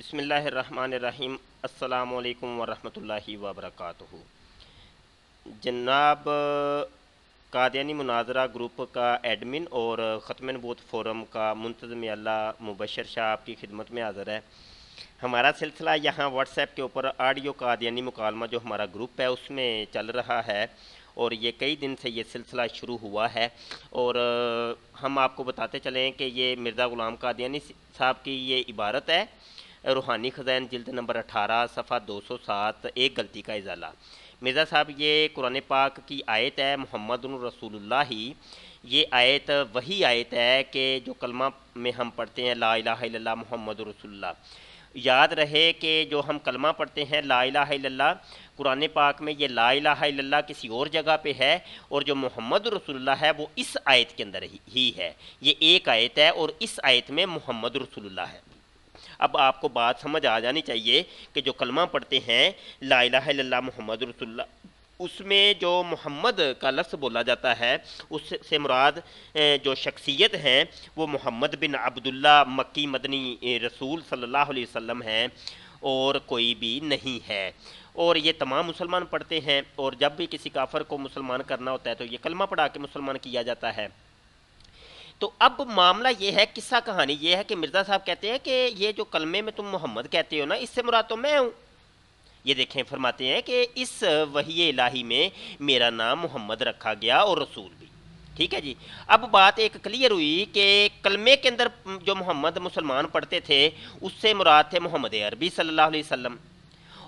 بسم اللہ الرحمن الرحیم۔ السلام علیکم ورحمۃ اللہ وبرکاتہ۔ جناب، قادیانی مناظرہ گروپ کا ایڈمن اور ختم نبوت فورم کا منتظم اللہ مبشر شاہ آپ کی خدمت میں حاضر ہے۔ ہمارا سلسلہ یہاں واٹس ایپ کے اوپر آڈیو قادیانی مکالمہ جو ہمارا گروپ ہے اس میں چل رہا ہے، اور یہ کئی دن سے یہ سلسلہ شروع ہوا ہے، اور ہم آپ کو بتاتے چلیں کہ یہ مرزا غلام قادیانی صاحب کی یہ عبارت ہے، روحانی خزائن جلد نمبر 18 صفحہ 207، ایک غلطی کا ازالہ۔ مرزا صاحب یہ قرآن پاک کی آیت ہے، محمد رسول اللہ ہی، یہ آیت وہی آیت ہے کہ جو کلمہ میں ہم پڑھتے ہیں لا الہ الا اللہ محمد رسول اللہ۔ یاد رہے کہ جو ہم کلمہ پڑھتے ہیں لا الہ الا اللہ، قرآن پاک میں یہ لا الہ الا اللہ کسی اور جگہ پہ ہے، اور جو محمد رسول اللہ ہے وہ اس آیت کے اندر ہی ہے۔ یہ ایک آیت ہے اور اس آیت میں محمد رسول اللہ ہے۔ اب آپ کو بات سمجھ آ جانی چاہیے کہ جو کلمہ پڑھتے ہیں لا الہ الا اللہ محمد رسول اللہ، اس میں جو محمد کا لفظ بولا جاتا ہے اس سے مراد جو شخصیت ہیں وہ محمد بن عبداللہ مکی مدنی رسول صلی اللہ علیہ وسلم ہیں، اور کوئی بھی نہیں ہے۔ اور یہ تمام مسلمان پڑھتے ہیں، اور جب بھی کسی کافر کو مسلمان کرنا ہوتا ہے تو یہ کلمہ پڑھا کے مسلمان کیا جاتا ہے۔ تو اب معاملہ یہ ہے، قصہ کہانی یہ ہے کہ مرزا صاحب کہتے ہیں کہ یہ جو کلمے میں تم محمد کہتے ہو نا، اس سے مراد تو میں ہوں۔ یہ دیکھیں، فرماتے ہیں کہ اس وحی الہی میں میرا نام محمد رکھا گیا اور رسول بھی۔ ٹھیک ہے جی۔ اب بات ایک کلیئر ہوئی کہ کلمے کے اندر جو محمد مسلمان پڑھتے تھے اس سے مراد تھے محمد عربی صلی اللہ علیہ وسلم،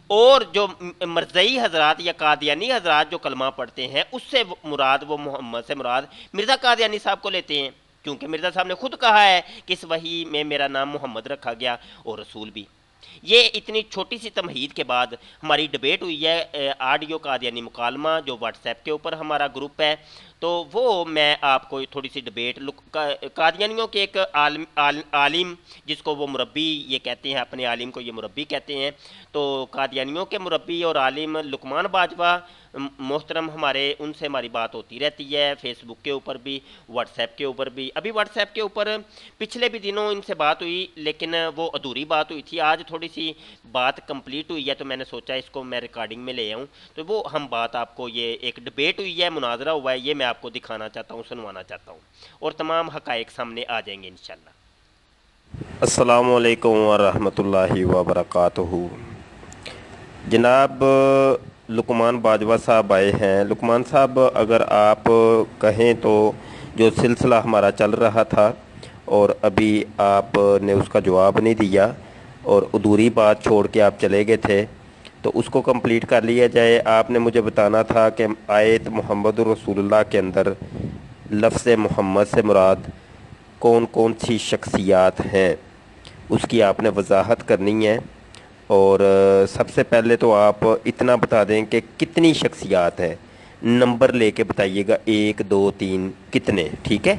اور جو مرزئی حضرات یا قادیانی حضرات جو کلمہ پڑھتے ہیں اس سے مراد، وہ محمد سے مراد مرزا قادیانی صاحب کو لیتے ہیں، کیونکہ مرزا صاحب نے خود کہا ہے کہ اس وحی میں میرا نام محمد رکھا گیا اور رسول بھی۔ یہ اتنی چھوٹی سی تمہید کے بعد ہماری ڈبیٹ ہوئی ہے آڈیو قادیانی مکالمہ جو واٹس ایپ کے اوپر ہمارا گروپ ہے، تو وہ میں آپ کو تھوڑی سی ڈبیٹ قادیانیوں کے ایک عالم جس کو وہ مربی یہ کہتے ہیں، اپنے عالم کو یہ مربی کہتے ہیں، تو قادیانیوں کے مربی اور عالم لقمان باجوہ محترم ہمارے، ان سے ہماری بات ہوتی رہتی ہے، فیس بک کے اوپر بھی، واٹس ایپ کے اوپر بھی۔ ابھی واٹس ایپ کے اوپر پچھلے بھی دنوں ان سے بات ہوئی، لیکن وہ ادھوری بات ہوئی تھی، آج تھوڑی سی بات کمپلیٹ ہوئی ہے، تو میں نے سوچا اس کو میں ریکارڈنگ میں لے آؤں، تو وہ ہم بات آپ کو، یہ ایک ڈبیٹ ہوئی ہے، مناظرہ ہوا ہے، یہ میں آپ کو دکھانا چاہتا ہوں، سنوانا چاہتا ہوں، اور تمام حقائق سامنے آ جائیں گے انشاءاللہ۔ السلام علیکم ورحمۃ اللہ وبرکاتہ۔ جناب، لقمان باجوہ صاحب آئے ہیں۔ لقمان صاحب، اگر آپ کہیں تو جو سلسلہ ہمارا چل رہا تھا اور ابھی آپ نے اس کا جواب نہیں دیا اور ادھوری بات چھوڑ کے آپ چلے گئے تھے، تو اس کو کمپلیٹ کر لیا جائے۔ آپ نے مجھے بتانا تھا کہ آیت محمد رسول اللہ کے اندر لفظ محمد سے مراد کون کون سی شخصیات ہیں، اس کی آپ نے وضاحت کرنی ہے، اور سب سے پہلے تو آپ اتنا بتا دیں کہ کتنی شخصیات ہیں، نمبر لے کے بتائیے گا، 1 2 3 کتنے، ٹھیک ہے؟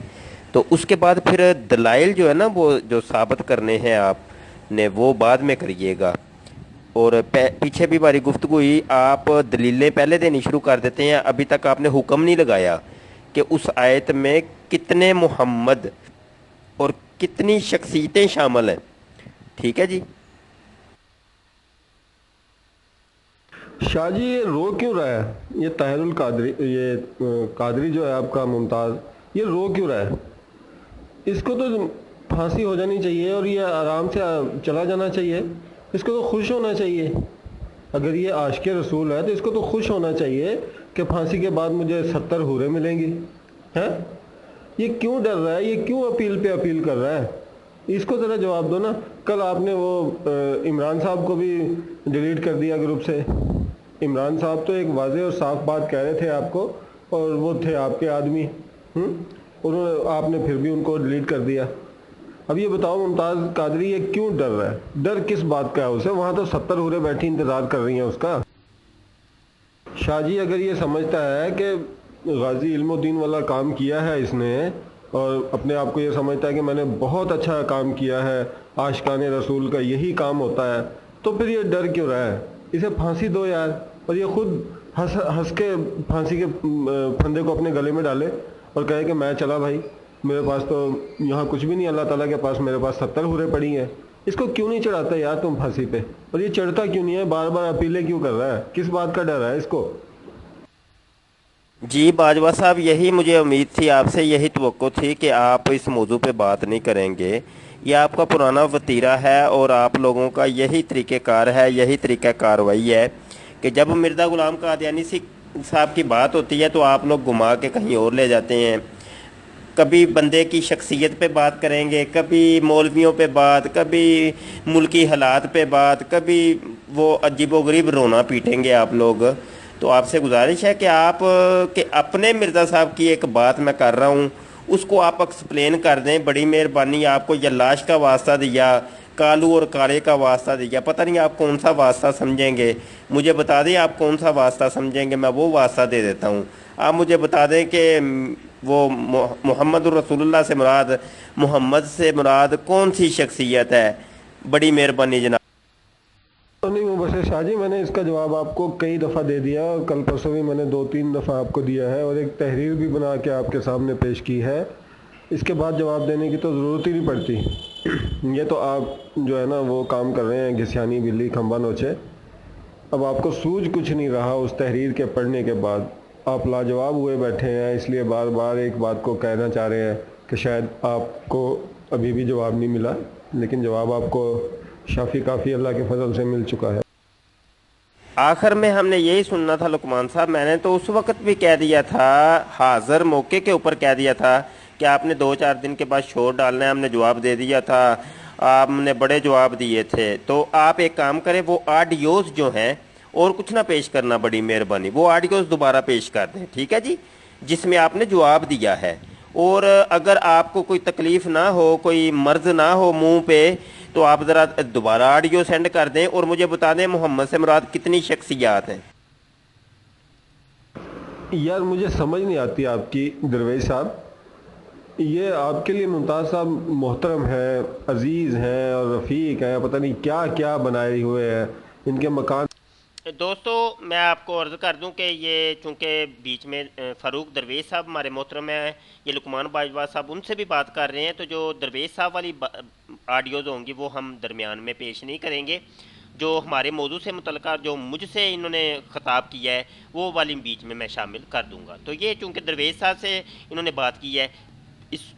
تو اس کے بعد پھر دلائل جو ہے نا، وہ جو ثابت کرنے ہیں آپ نے، وہ بعد میں کریے گا۔ اور پیچھے بھی ہماری گفتگو ہوئی، آپ دلیلیں پہلے دینی شروع کر دیتے ہیں، ابھی تک آپ نے حکم نہیں لگایا کہ اس آیت میں کتنے محمد اور کتنی شخصیتیں شامل ہیں، ٹھیک ہے جی؟ شاہ جی، یہ رو کیوں رہا ہے؟ یہ طاہر القادری، یہ قادری جو ہے آپ کا ممتاز، یہ رو کیوں رہا ہے؟ اس کو تو پھانسی ہو جانی چاہیے اور یہ آرام سے چلا جانا چاہیے، اس کو تو خوش ہونا چاہیے۔ اگر یہ عاشق رسول ہے تو اس کو تو خوش ہونا چاہیے کہ پھانسی کے بعد مجھے 70 حوریں ملیں گی، ہیں؟ یہ کیوں ڈر رہا ہے؟ یہ کیوں اپیل پہ اپیل کر رہا ہے؟ اس کو ذرا جواب دو نا۔ کل آپ نے وہ عمران صاحب کو بھی ڈیلیٹ کر دیا گروپ سے۔ عمران صاحب تو ایک واضح اور صاف بات کہہ رہے تھے آپ کو، اور وہ تھے آپ کے آدمی، آپ نے پھر بھی ان کو ڈیلیٹ کر دیا۔ اب یہ بتاؤ ممتاز قادری، یہ کیوں ڈر رہا ہے؟ ڈر کس بات کا ہے اسے؟ وہاں تو 70 حوریں بیٹھی انتظار کر رہی ہیں اس کا۔ شاہ جی، اگر یہ سمجھتا ہے کہ غازی علم الدین والا کام کیا ہے اس نے، اور اپنے آپ کو یہ سمجھتا ہے کہ میں نے بہت اچھا کام کیا ہے، عاشقان رسول کا یہی کام ہوتا ہے، تو پھر یہ ڈر کیوں رہا ہے؟ اسے پھانسی دو یار، اور یہ خود ہنس کے پھانسی کے پھندے کو اپنے گلے میں ڈالے اور کہے کہ میں چلا بھائی، میرے پاس تو یہاں کچھ بھی نہیں، اللہ تعالیٰ کے پاس میرے پاس 70 حوریں پڑی ہیں۔ اس کو کیوں نہیں چڑھاتا یار تم پھانسی پہ؟ اور یہ چڑھتا کیوں نہیں ہے؟ بار بار اپیلیں کیوں کر رہا ہے؟ کس بات کا ڈر ہے اس کو؟ جی باجوہ صاحب، یہی مجھے امید تھی آپ سے، یہی توقع تھی کہ آپ اس موضوع پہ بات نہیں کریں گے۔ یہ آپ کا پرانا وتیرہ ہے اور آپ لوگوں کا یہی طریقہ کار ہے، یہی طریقہ کاروائی ہے کہ جب مرزا غلام قادیانی صاحب کی بات ہوتی ہے تو آپ لوگ گھما کے کہیں اور لے جاتے ہیں۔ کبھی بندے کی شخصیت پہ بات کریں گے، کبھی مولویوں پہ بات، کبھی ملکی حالات پہ بات، کبھی وہ عجیب و غریب رونا پیٹیں گے آپ لوگ۔ تو آپ سے گزارش ہے کہ آپ کہ اپنے مرزا صاحب کی ایک بات میں کر رہا ہوں، اس کو آپ ایکسپلین کر دیں۔ بڑی مہربانی، آپ کو یہ لاش کا واسطہ دیا، کالو اور کالے کا واسطہ دیا، پتہ نہیں آپ کون سا واسطہ سمجھیں گے، مجھے بتا دیں آپ کون سا واسطہ سمجھیں گے، میں وہ واسطہ دے دیتا ہوں۔ آپ مجھے بتا دیں کہ وہ محمد الرسول اللہ سے مراد، محمد سے مراد کون سی شخصیت ہے؟ بڑی مہربانی جناب۔ نہیں مبشر شاہ جی، میں نے اس کا جواب آپ کو کئی دفعہ دے دیا، اور کل پرسوں بھی میں نے 2-3 دفعہ آپ کو دیا ہے، اور ایک تحریر بھی بنا کے آپ کے سامنے پیش کی ہے۔ اس کے بعد جواب دینے کی تو ضرورت ہی نہیں پڑتی۔ یہ تو آپ جو ہے نا وہ کام کر رہے ہیں گھسیانی بلی کھمبا نوچے۔ اب آپ کو سوجھ کچھ نہیں رہا اس تحریر کے پڑھنے کے بعد، آپ لاجواب ہوئے بیٹھے ہیں، اس لیے بار بار ایک بات کو کہنا چاہ رہے ہیں کہ شاید آپ کو ابھی بھی جواب نہیں ملا، لیکن جواب آپ کو شافی کافی اللہ کے فضل سے مل چکا ہے۔ آخر میں ہم نے یہی سننا تھا لقمان صاحب، میں نے تو اس وقت بھی کہہ دیا تھا، حاضر موقع کے اوپر کہہ دیا تھا کہ آپ نے 2-4 دن کے بعد شور ڈالنا ہے، ہم نے جواب دے دیا تھا، آپ نے بڑے جواب دیے تھے۔ تو آپ ایک کام کریں، وہ آڈیوز جو ہیں اور کچھ نہ پیش کرنا، بڑی مہربانی وہ آڈیوز دوبارہ پیش کر دیں، ٹھیک ہے جی، جس میں آپ نے جواب دیا ہے۔ اور اگر آپ کو کوئی تکلیف نہ ہو، کوئی مرض نہ ہو منہ پہ، تو آپ ذرا دوبارہ آڈیو سینڈ کر دیں اور مجھے بتا دیں محمد سے مراد کتنی شخصیات ہیں۔ یار مجھے سمجھ نہیں آتی آپ کی درویش صاحب، یہ آپ کے لیے ممتاز صاحب محترم ہیں، عزیز ہیں اور رفیق ہیں، پتہ نہیں کیا کیا بنائے ہوئے ہیں ان کے مکان۔ دوستو میں آپ کو عرض کر دوں کہ یہ چونکہ بیچ میں فاروق درویش صاحب ہمارے محترم ہیں، یہ لقمان باجوہ صاحب ان سے بھی بات کر رہے ہیں، تو جو درویش صاحب والی آڈیوز ہوں گی وہ ہم درمیان میں پیش نہیں کریں گے، جو ہمارے موضوع سے متعلقہ جو مجھ سے انہوں نے خطاب کیا ہے وہ والی بیچ میں شامل کر دوں گا۔ تو یہ چونکہ درویش صاحب سے انہوں نے بات کی ہے،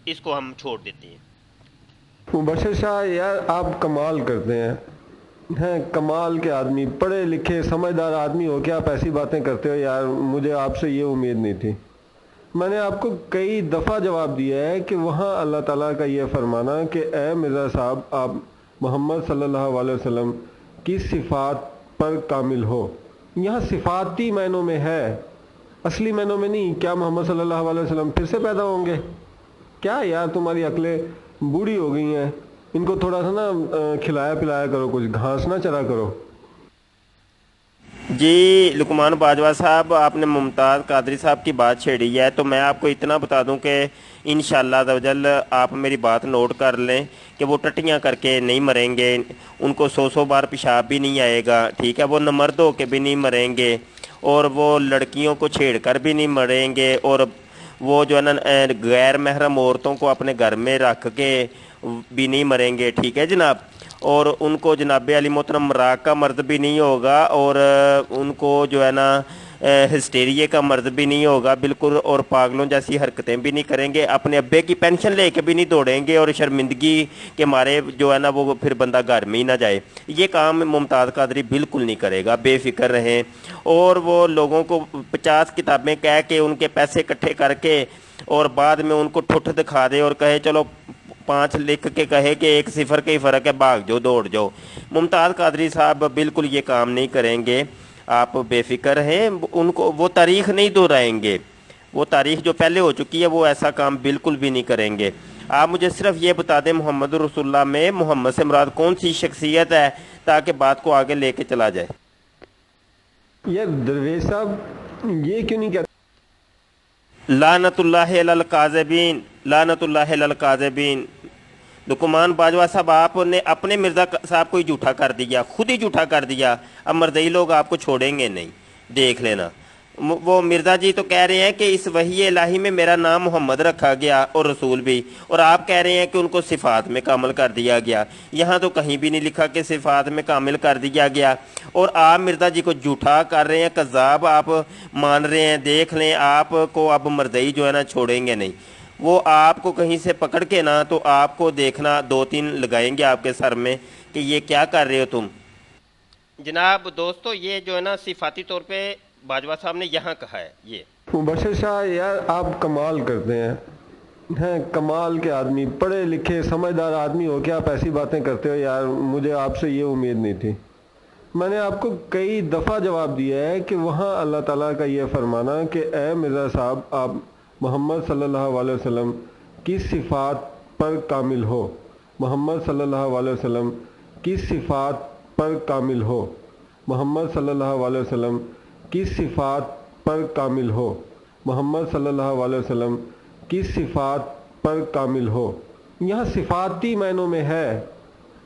اس کو ہم چھوڑ دیتے ہیں۔ مبشر شاہ یار آپ کمال کرتے ہیں کمال کے آدمی، پڑھے لکھے سمجھدار آدمی ہو کے آپ ایسی باتیں کرتے ہو یار، مجھے آپ سے یہ امید نہیں تھی۔ میں نے آپ کو کئی دفعہ جواب دیا ہے کہ وہاں اللہ تعالیٰ کا یہ فرمانا کہ اے مرزا صاحب آپ محمد صلی اللہ علیہ وسلم کی صفات پر کامل ہو، یہاں صفاتی معنوں میں ہے، اصلی معنوں میں نہیں۔ کیا محمد صلی اللہ علیہ وسلم پھر سے پیدا ہوں گے؟ کیا یار تمہاری عقلیں بوڑھی ہو گئی ہیں، ان کو تھوڑا سا نا کھلایا پلایا کرو، کچھ گھاس نہ چرا کرو۔ جی لقمان باجوہ صاحب، آپ نے ممتاز قادری صاحب کی بات چھیڑی ہے، تو میں آپ کو اتنا بتا دوں کہ انشاءاللہ عز و جل آپ میری بات نوٹ کر لیں کہ وہ ٹٹیاں کر کے نہیں مریں گے، ان کو 100 بار پیشاب بھی نہیں آئے گا، ٹھیک ہے، وہ نہ مرد ہو کے بھی نہیں مریں گے، اور وہ لڑکیوں کو چھیڑ کر بھی نہیں مریں گے، اور وہ جو ہے نا غیر محرم عورتوں کو اپنے گھر میں رکھ کے بھی نہیں مریں گے، ٹھیک ہے جناب، اور ان کو جناب علی محترم مراق کا مرض بھی نہیں ہوگا، اور ان کو جو ہے نا ہسٹیریے کا مرض بھی نہیں ہوگا بالکل، اور پاگلوں جیسی حرکتیں بھی نہیں کریں گے، اپنے ابے کی پینشن لے کے بھی نہیں دوڑیں گے، اور شرمندگی کے مارے جو ہے نا وہ پھر بندہ گھر میں ہی نہ جائے۔ یہ کام ممتاز قادری بالکل نہیں کرے گا، بے فکر رہیں۔ اور وہ لوگوں کو 50 کتابیں کہہ کے ان کے پیسے اکٹھے کر کے اور بعد میں ان کو ٹھٹ دکھا دے اور کہے چلو 5 لکھ کے کہے کہ 1 صفر کا ہی فرق ہے، بھاگ جاؤ دوڑ جاؤ، ممتاز قادری صاحب بالکل یہ کام نہیں کریں گے، آپ بے فکر ہیں، ان کو وہ تاریخ نہیں دہرائیں گے، وہ تاریخ جو پہلے ہو چکی ہے وہ ایسا کام بالکل بھی نہیں کریں گے۔ آپ مجھے صرف یہ بتا دیں محمد رسول اللہ میں محمد سے مراد کون سی شخصیت ہے، تاکہ بات کو آگے لے کے چلا جائے۔ یار درویش صاحب یہ کیوں نہیں کہتے؟ لعنت اللہ علی الکاذبین، لعنت اللہ علی الکاذبین۔ لقمان باجوہ صاحب آپ نے اپنے مرزا صاحب کو ہی جھوٹا کر دیا، خود ہی جھوٹا کر دیا، اب مرزئی لوگ آپ کو چھوڑیں گے نہیں، دیکھ لینا، وہ مرزا جی تو کہہ رہے ہیں کہ اس وحی الہی میں میرا نام محمد رکھا گیا اور رسول بھی، اور آپ کہہ رہے ہیں کہ ان کو صفات میں کامل کر دیا گیا۔ یہاں تو کہیں بھی نہیں لکھا کہ صفات میں کامل کر دیا گیا، اور آپ مرزا جی کو جھوٹا کر رہے ہیں، کذاب آپ مان رہے ہیں۔ دیکھ لیں، آپ کو اب مرزائی جو ہے نا چھوڑیں گے نہیں، وہ آپ کو کہیں سے پکڑ کے نا تو آپ کو دیکھنا 2-3 لگائیں گے آپ کے سر میں کہ یہ کیا کر رہے ہو تم۔ جناب دوستو، یہ جو ہے نا صفاتی طور پہ باجوہ صاحب نے یہاں کہا ہے یہ۔ مبشر شاہ یار آپ کمال کرتے ہیں کمال کے آدمی، پڑھے لکھے سمجھدار آدمی ہو کے آپ ایسی باتیں کرتے ہو یار، مجھے آپ سے یہ امید نہیں تھی۔ میں نے آپ کو کئی دفعہ جواب دیا ہے کہ وہاں اللہ تعالیٰ کا یہ فرمانا کہ اے مرزا صاحب آپ محمد صلی اللہ علیہ وسلم کی صفات پر کامل ہو، محمد صلی اللہ علیہ وسلم کی صفات پر کامل ہو، محمد صلی اللہ علیہ وسلم کی صفات پر کامل ہو، محمد صلی اللہ علیہ وسلم کی صفات پر کامل ہو۔ یہاں صفاتی معنوں میں ہے،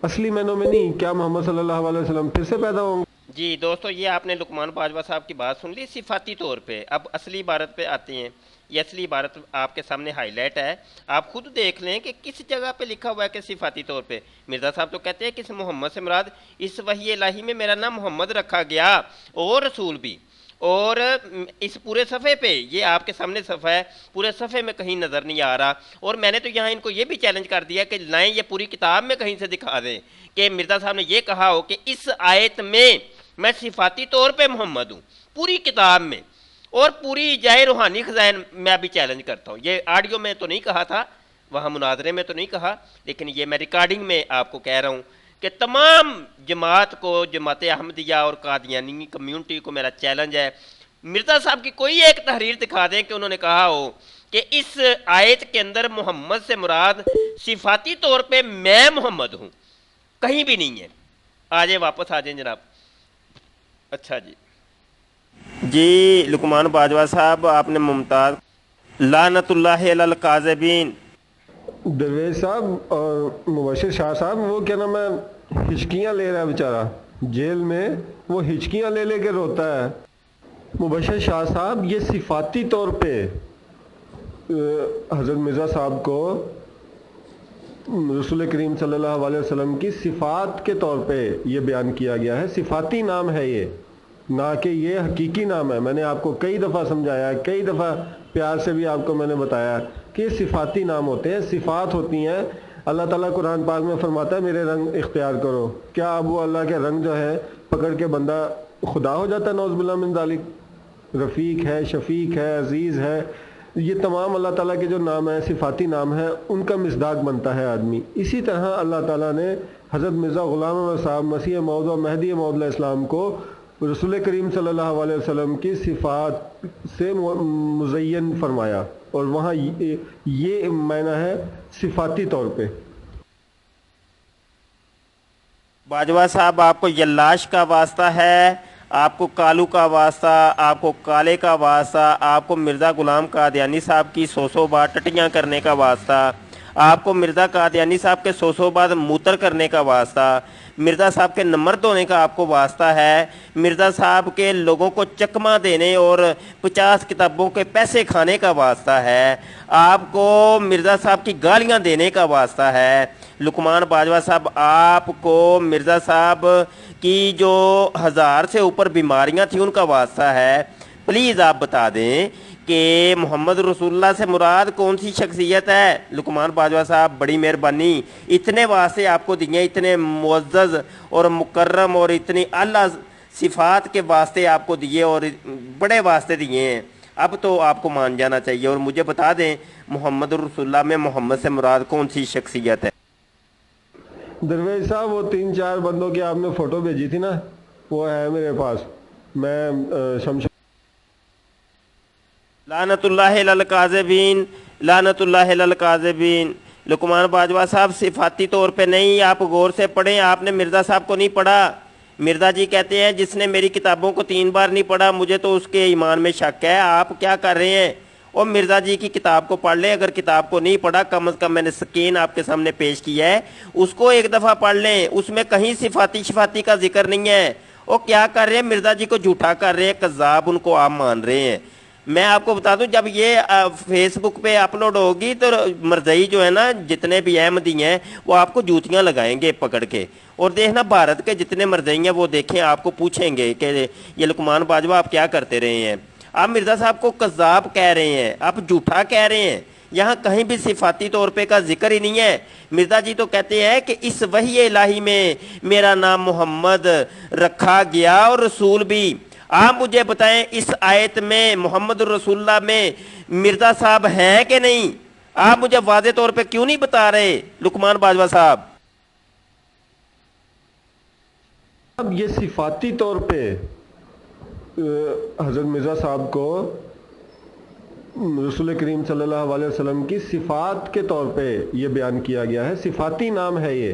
اصلی معنوں میں نہیں۔ کیا محمد صلی اللہ علیہ وسلم پھر سے پیدا ہوں گے؟ جی دوستو، یہ آپ نے لقمان باجوہ صاحب کی بات سن لی صفاتی طور پہ۔ اب اصلی عبارت پہ آتے ہیں۔ یہ اصلی عبارت آپ کے سامنے ہائی لائٹ ہے، آپ خود دیکھ لیں کہ کس جگہ پہ لکھا ہوا ہے کہ صفاتی طور پہ۔ مرزا صاحب تو کہتے ہیں کہ اس محمد سے مراد اس وحی الہی میں میرا نام محمد رکھا گیا اور رسول بھی، اور اس پورے صفحے پہ، یہ آپ کے سامنے صفحہ ہے، پورے صفحے میں کہیں نظر نہیں آ رہا۔ اور میں نے تو یہاں ان کو یہ بھی چیلنج کر دیا کہ لائیں یہ پوری کتاب میں کہیں سے دکھا دیں کہ مرزا صاحب نے یہ کہا ہو کہ اس آیت میں میں صفاتی طور پہ محمد ہوں، پوری کتاب میں، اور پوری جائے روحانی خزائن میں ابھی چیلنج کرتا ہوں۔ یہ آڈیو میں تو نہیں کہا تھا، وہاں مناظرے میں تو نہیں کہا، لیکن یہ میں ریکارڈنگ میں آپ کو کہہ رہا ہوں کہ تمام جماعت کو، جماعت احمدیہ اور قادیانی کمیونٹی کو میرا چیلنج ہے، مرزا صاحب کی کوئی ایک تحریر دکھا دیں کہ انہوں نے کہا ہو کہ اس آیت کے اندر محمد سے مراد صفاتی طور پہ میں محمد ہوں، کہیں بھی نہیں ہے۔ آجائیں، واپس آ جائیں جناب۔ اچھا جی لقمان باجوہ صاحب، آپ نے ممتاز لعنت اللہ علی الکاذبین۔ درویش صاحب اور مبشر شاہ صاحب، وہ کیا نام ہے، ہچکیاں لے رہا ہے بیچارہ جیل میں، وہ ہچکیاں لے لے کے روتا ہے۔ مبشر شاہ صاحب یہ صفاتی طور پہ حضرت مرزا صاحب کو رسول کریم صلی اللہ علیہ وسلم کی صفات کے طور پہ یہ بیان کیا گیا ہے، صفاتی نام ہے یہ، نہ کہ یہ حقیقی نام ہے۔ میں نے آپ کو کئی دفعہ سمجھایا ہے، کئی دفعہ پیار سے بھی آپ کو میں نے بتایا کہ یہ صفاتی نام ہوتے ہیں، صفات ہوتی ہیں۔ اللہ تعالیٰ قرآن پاک میں فرماتا ہے میرے رنگ اختیار کرو، کیا اب وہ اللہ کے رنگ جو ہے پکڑ کے بندہ خدا ہو جاتا ہے؟ نعوذ باللہ من ذالک۔ رفیق ہے، شفیق ہے، عزیز ہے، یہ تمام اللہ تعالیٰ کے جو نام ہیں، صفاتی نام ہیں، ان کا مصداق بنتا ہے آدمی۔ اسی طرح اللہ تعالیٰ نے حضرت مرزا غلام احمد صاحب مسیح موعود و مہدی موعود علیہ السلام کو رسول کریم صلی اللہ علیہ وسلم کی صفات سے مزین فرمایا، اور وہاں یہ معنی ہے صفاتی طور پہ۔ باجوہ صاحب، آپ کو یلاش کا واسطہ ہے، آپ کو کالو کا واسطہ، آپ کو کالے کا واسطہ، آپ کو مرزا غلام قادیانی صاحب کی 100 بار ٹٹیاں کرنے کا واسطہ، آپ کو مرزا قادیانی صاحب کے 100 بار موتر کرنے کا واسطہ، مرزا صاحب کے نمبر دھونے کا آپ کو واسطہ ہے، مرزا صاحب کے لوگوں کو چکمہ دینے اور 50 کتابوں کے پیسے کھانے کا واسطہ ہے، آپ کو مرزا صاحب کی گالیاں دینے کا واسطہ ہے۔ لقمان باجوہ صاحب، آپ کو مرزا صاحب کی جو 1000 سے اوپر بیماریاں تھیں ان کا واسطہ ہے۔ پلیز آپ بتا دیں کہ محمد رسول اللہ سے مراد کون سی شخصیت ہے؟ لقمان باجوہ صاحب، بڑی مہربانی، اتنے واسطے آپ کو دیے، اتنے معزز اور مکرم اور اتنی اعلیٰ صفات کے واسطے آپ کو دیے، اور بڑے واسطے دیے ہیں، اب تو آپ کو مان جانا چاہیے اور مجھے بتا دیں محمد رسول اللہ میں محمد سے مراد کون سی شخصیت ہے؟ درویش صاحب، وہ 3-4 بندوں کی آپ نے فوٹو بھیجی تھی نا، وہ ہے میرے پاس، میں شمشاد لعنت اللہ علی الکاذبین، لعنت اللہ علی الکاذبین۔ لقمان باجوہ صاحب، صفاتی طور پہ نہیں، آپ غور سے پڑھیں، آپ نے مرزا صاحب کو نہیں پڑھا۔ مرزا جی کہتے ہیں جس نے میری کتابوں کو 3 بار نہیں پڑھا مجھے تو اس کے ایمان میں شک ہے۔ آپ کیا کر رہے ہیں؟ اور مرزا جی کی کتاب کو پڑھ لیں، اگر کتاب کو نہیں پڑھا کم از کم میں نے سکین آپ کے سامنے پیش کیا ہے، اس کو ایک دفعہ پڑھ لیں، اس میں کہیں صفاتی شفاتی کا ذکر نہیں ہے، وہ کیا کر رہے ہیں؟ مرزا جی کو جھوٹا کر رہے ہیں، کذاب ان کو آپ مان رہے ہیں۔ میں آپ کو بتا دوں جب یہ فیس بک پہ اپلوڈ ہوگی تو مرزائی جو ہے نا جتنے بھی احمدی ہیں وہ آپ کو جوتیاں لگائیں گے پکڑ کے، اور دیکھنا بھارت کے جتنے مرزائی ہیں وہ دیکھیں آپ کو پوچھیں گے کہ یہ لقمان باجوہ آپ کیا کرتے رہے ہیں۔ آپ مرزا صاحب کو کذاب کہہ رہے ہیں، آپ جھوٹا کہہ رہے ہیں، یہاں کہیں بھی صفاتی طور پہ کا ذکر ہی نہیں ہے۔ مرزا جی تو کہتے ہیں کہ اس وحی الہی میں میرا نام محمد رکھا گیا اور رسول بھی۔ آپ مجھے بتائیں اس آیت میں محمد الرسول اللہ میں مرزا صاحب ہیں کہ نہیں؟ آپ مجھے واضح طور پہ کیوں نہیں بتا رہے لقمان باجوہ صاحب؟ اب یہ صفاتی طور پہ حضرت مرزا صاحب کو رسول کریم صلی اللہ علیہ وسلم کی صفات کے طور پہ یہ بیان کیا گیا ہے، صفاتی نام ہے یہ،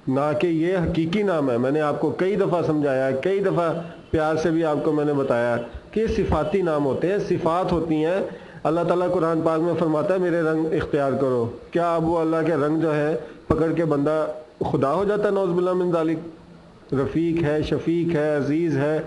نہ کہ یہ حقیقی نام ہے۔ میں نے آپ کو کئی دفعہ سمجھایا ہے، کئی دفعہ پیار سے بھی آپ کو میں نے بتایا کہ یہ صفاتی نام ہوتے ہیں، صفات ہوتی ہیں۔ اللہ تعالیٰ قرآن پاک میں فرماتا ہے میرے رنگ اختیار کرو، کیا اب وہ اللہ کے رنگ جو ہے پکڑ کے بندہ خدا ہو جاتا ہے؟ نعوذ باللہ من ذالک۔ رفیق ہے، شفیق ہے، عزیز ہے،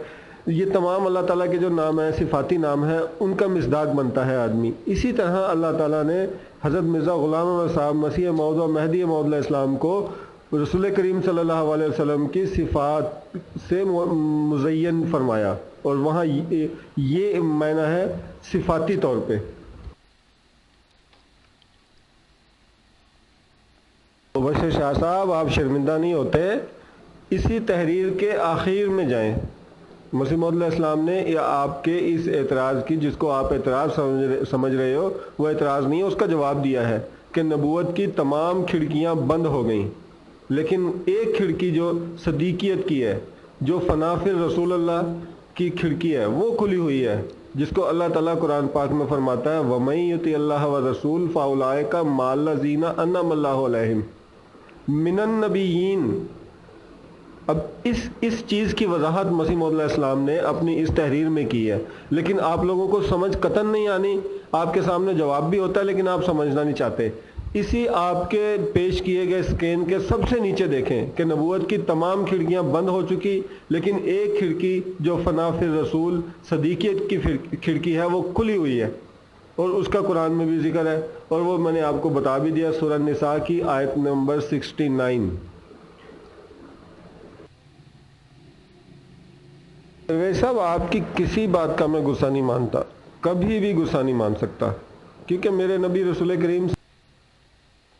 یہ تمام اللہ تعالیٰ کے جو نام ہیں، صفاتی نام ہیں، ان کا مصداق بنتا ہے آدمی۔ اسی طرح اللہ تعالیٰ نے حضرت مرزا غلام احمد صاحب مسیح موعود و مہدی موعود علیہ السلام کو رسول کریم صلی اللہ علیہ وسلم کی صفات سے مزین فرمایا، اور وہاں یہ معنی ہے صفاتی طور پہ۔ مبشر شاہ صاحب آپ شرمندہ نہیں ہوتے، اسی تحریر کے آخر میں جائیں۔ مسیح موعود علیہ السلام نے یا آپ کے اس اعتراض کی، جس کو آپ اعتراض سمجھ رہے ہو، وہ اعتراض نہیں ہے، اس کا جواب دیا ہے کہ نبوت کی تمام کھڑکیاں بند ہو گئیں، لیکن ایک کھڑکی جو صدیقیت کی ہے، جو فنا فی رسول اللہ کی کھڑکی ہے، وہ کھلی ہوئی ہے، جس کو اللہ تعالیٰ قرآن پاک میں فرماتا ہے وَمَن یُطِعِ اللَّهَ وَالرَّسُولَ فَأُولَٰئِکَ مَعَ الَّذِینَ أَنْعَمَ اللَّهُ عَلَیْہِم مِّنَ النَّبِیِّینَ۔ اب اس چیز کی وضاحت مسیح موعود علیہ السلام نے اپنی اس تحریر میں کی ہے، لیکن آپ لوگوں کو سمجھ قطعاً نہیں آنی۔ آپ کے سامنے جواب بھی ہوتا ہے لیکن آپ سمجھنا نہیں چاہتے۔ اسی آپ کے پیش کیے گئے اسکرین کے سب سے نیچے دیکھیں کہ نبوت کی تمام کھڑکیاں بند ہو چکی، لیکن ایک کھڑکی جو فنا فی الرسول صدیقیت کی کھڑکی ہے وہ کھلی ہوئی ہے، اور اس کا قرآن میں بھی ذکر ہے، اور وہ میں نے آپ کو بتا بھی دیا، سورہ نساء کی آیت نمبر 69۔ صاحب آپ کی کسی بات کا میں غصہ نہیں مانتا، کبھی بھی غصہ نہیں مان سکتا، کیونکہ میرے نبی رسول کریم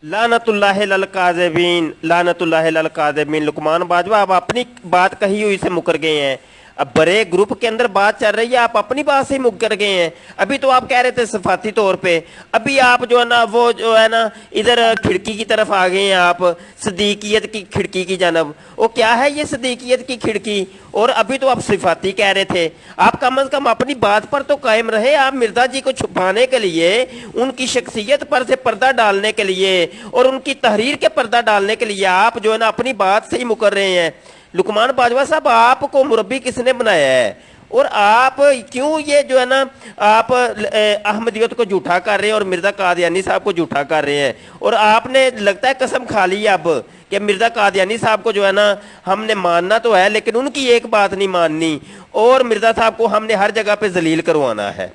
لعنت اللہ للکاذبین، لعنت اللہ للکاذبین۔ لقمان باجوہ آپ اپنی بات کہی ہوئی سے مکر گئے ہیں، اب بڑے گروپ کے اندر بات چل رہی ہے، آپ اپنی بات سے ہی مکر گئے ہیں۔ ابھی تو آپ کہہ رہے تھے صفاتی طور پہ، ابھی آپ جو ہے نا وہ جو ہے نا ادھر کھڑکی کی طرف آ گئے ہیں، آپ صدیقیت کی کھڑکی کی جانب۔ وہ کیا ہے یہ صدیقیت کی کھڑکی؟ اور ابھی تو آپ صفاتی کہہ رہے تھے۔ آپ کم از کم اپنی بات پر تو قائم رہے۔ آپ مرزا جی کو چھپانے کے لیے، ان کی شخصیت پر سے پردہ ڈالنے کے لیے اور ان کی تحریر کے پردہ ڈالنے کے لیے آپ جو ہے نا اپنی بات سے ہی مکر رہے ہیں۔ لقمان باجوہ صاحب آپ کو مربی کس نے بنایا ہے؟ اور آپ کیوں یہ جو ہے نا آپ احمدیت کو جھوٹا کر رہے ہیں اور مرزا قادیانی صاحب کو جھوٹا کر رہے ہیں؟ اور آپ نے لگتا ہے قسم کھا لی اب کہ مرزا قادیانی صاحب کو جو ہے نا ہم نے ماننا تو ہے لیکن ان کی ایک بات نہیں ماننی، اور مرزا صاحب کو ہم نے ہر جگہ پہ ذلیل کروانا ہے۔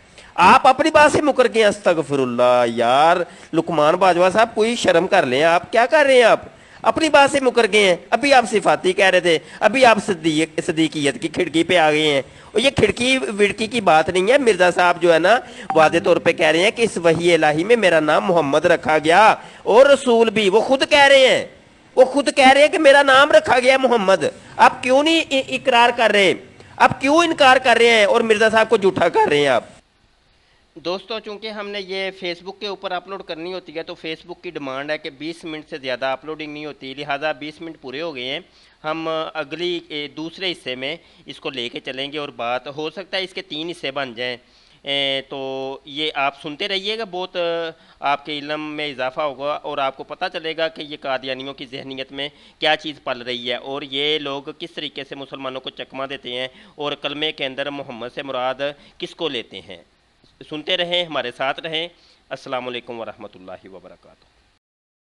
آپ اپنی بات سے مکر گئے۔ استغفر اللہ یار لقمان باجوہ صاحب کوئی شرم کر لیں، آپ کیا کر رہے ہیں؟ آپ اپنی بات سے مکر گئے ہیں۔ ابھی آپ صفاتی کہہ رہے تھے، ابھی آپ صدیقیت کی کھڑکی پہ آ گئے ہیں، اور یہ کھڑکی وڑکی کی بات نہیں ہے۔ مرزا صاحب جو ہے نا واضح طور پہ کہہ رہے ہیں کہ اس وحی الہی میں میرا نام محمد رکھا گیا اور رسول بھی، وہ خود کہہ رہے ہیں، وہ خود کہہ رہے ہیں کہ میرا نام رکھا گیا محمد۔ آپ کیوں نہیں اقرار کر رہے؟ آپ کیوں انکار کر رہے ہیں اور مرزا صاحب کو جھوٹا کر رہے ہیں آپ؟ دوستو چونکہ ہم نے یہ فیس بک کے اوپر اپلوڈ کرنی ہوتی ہے تو فیس بک کی ڈیمانڈ ہے کہ 20 منٹ سے زیادہ اپلوڈنگ نہیں ہوتی، لہٰذا 20 منٹ پورے ہو گئے ہیں۔ ہم اگلی دوسرے حصے میں اس کو لے کے چلیں گے اور بات ہو سکتا ہے اس کے 3 حصے بن جائیں، تو یہ آپ سنتے رہیے گا، بہت آپ کے علم میں اضافہ ہوگا اور آپ کو پتہ چلے گا کہ یہ قادیانیوں کی ذہنیت میں کیا چیز پل رہی ہے اور یہ لوگ کس طریقے سے مسلمانوں کو چکمہ دیتے ہیں اور کلمے کے اندر محمد سے مراد کس کو لیتے ہیں۔ سنتے رہیں، ہمارے ساتھ رہیں۔ السلام علیکم ورحمۃ اللہ وبرکاتہ۔